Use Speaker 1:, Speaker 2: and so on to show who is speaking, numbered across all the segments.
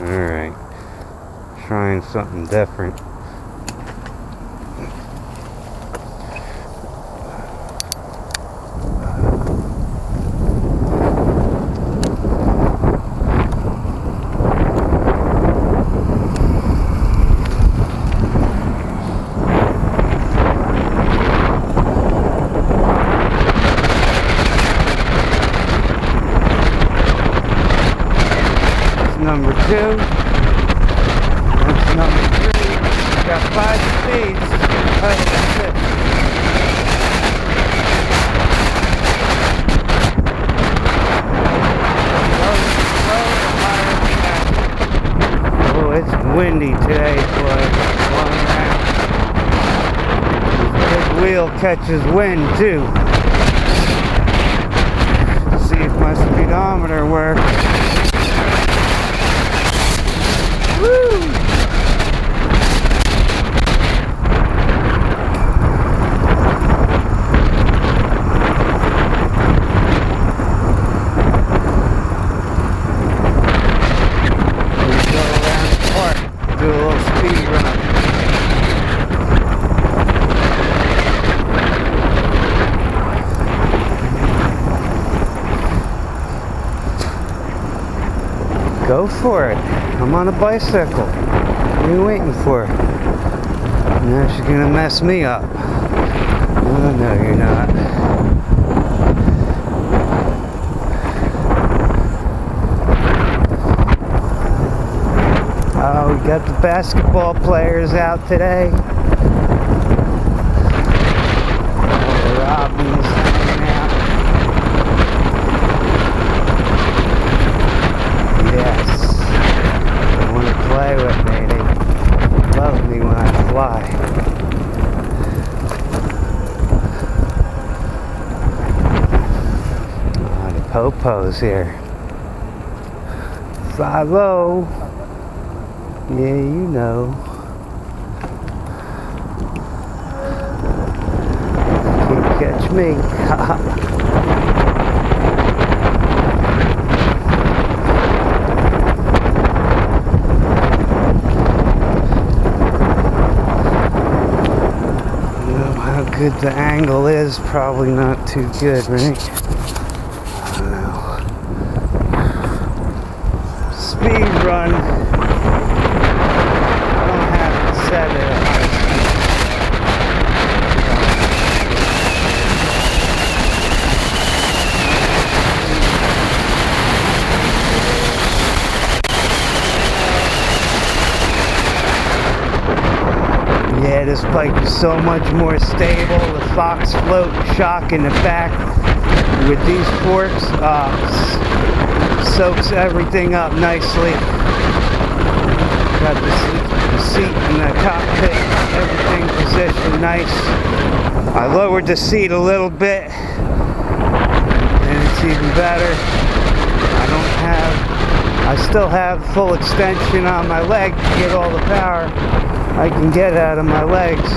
Speaker 1: Alright. Trying something different. Number 2. That's number 3. Got 5 speeds. Oh, that's it. Oh, it's windy today, boy. This big wheel catches wind too. See if my speedometer works. Woo! Go for it. I'm on a bicycle. What are you waiting for? Now she's gonna mess me up. Oh, no, you're not. Oh, we got the basketball players out today. The Robins hanging out. Yes. They want to play with me. They love me when I fly. Oh, the popos here. Fly low. Yeah, you know. Can't catch me. How good the angle is, probably not too good, right? I don't know. Speed run. I don't have it set at high Yeah, this bike is so much more stable. The Fox float shock in the back with these forks soaks everything up nicely. Got the seat in the cockpit, everything positioned nice. I lowered the seat a little bit and it's even better. I still have full extension on my leg to get all the power I can get out of my legs,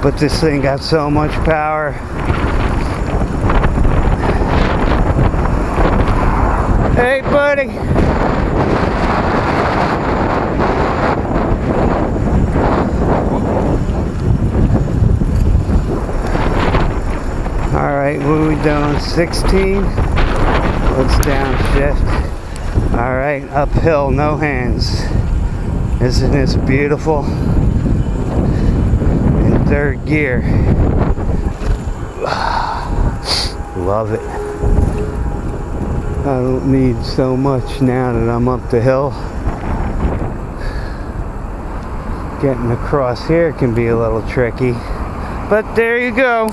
Speaker 1: but this thing got so much power. Hey buddy, alright, what are we doing? 16? Let's downshift. Alright, uphill, no hands. Isn't this beautiful? In 3rd gear. Love it. I don't need so much now that I'm up the hill. Getting across here can be a little tricky. But there you go.